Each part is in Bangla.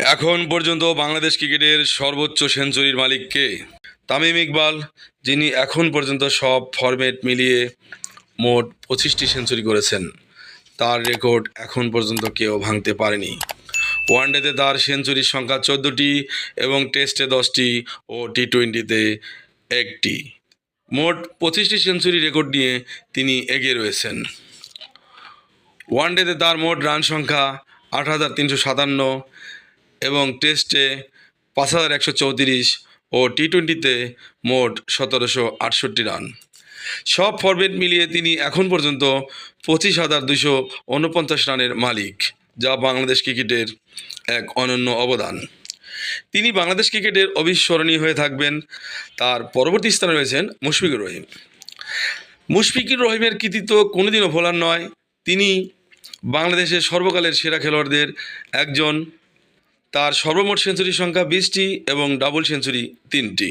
এখন পর্যন্ত বাংলাদেশ ক্রিকেটের সর্বোচ্চ সেঞ্চুরির মালিক কে? তামিম ইকবাল, যিনি এখন পর্যন্ত সব ফরম্যাট মিলিয়ে মোট 25টি সেঞ্চুরি করেছেন। তার রেকর্ড এখন পর্যন্ত কেউ ভাঙতে পারেনি। ওয়ানডেতে তার সেঞ্চুরির সংখ্যা 14টি এবং টেস্টে 10টি ও টি-20তে 1টি। মোট 25টি সেঞ্চুরি রেকর্ড নিয়ে তিনি এগিয়ে রয়েছেন। ওয়ানডেতে তার মোট রান সংখ্যা 8,357 এবং টেস্টে 5,134 ও টি-20তে মোট 1,768 রান। সব ফরম্যাট মিলিয়ে তিনি এখন পর্যন্ত 25,249 রানের মালিক, যা বাংলাদেশ ক্রিকেটের এক অনন্য অবদান। তিনি বাংলাদেশ ক্রিকেটের অবিস্মরণীয় হয়ে থাকবেন। তার পরবর্তী স্থানে রয়েছেন মুশফিকুর রহিম। মুশফিকুর রহিমের কৃতিত্ব কোনোদিনও ভোলার নয়। তিনি বাংলাদেশের সর্বকালের সেরা খেলোয়াড়দের একজন। তার সর্বমোট সেঞ্চুরির সংখ্যা 20টি এবং ডাবল সেঞ্চুরি 3টি।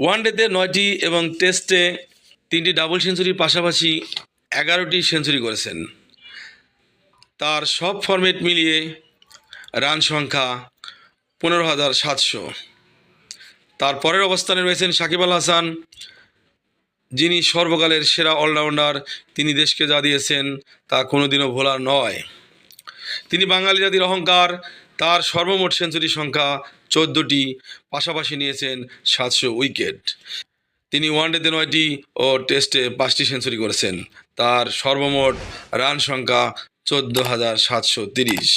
ওয়ানডেতে 9টি এবং টেস্টে 3টি ডাবল সেঞ্চুরির পাশাপাশি 11টি সেঞ্চুরি করেছেন। তার সব ফরম্যাট মিলিয়ে রান সংখ্যা 15,700। তার পরের অবস্থানে রয়েছেন সাকিব আল হাসান, যিনি সর্বকালের সেরা অলরাউন্ডার। তিনি দেশকে যা দিয়েছেন তা কোনোদিনও ভোলার নয়। তিনি বাঙালি জাতির অহংকার। তার সর্বমোট সেঞ্চুরির সংখ্যা 14টি, পাশাপাশি নিয়েছেন 700 উইকেট। তিনি ওয়ানডেতে 9টি ও টেস্টে 5টি সেঞ্চুরি করেছেন। তার সর্বমোট রান সংখ্যা 14,730।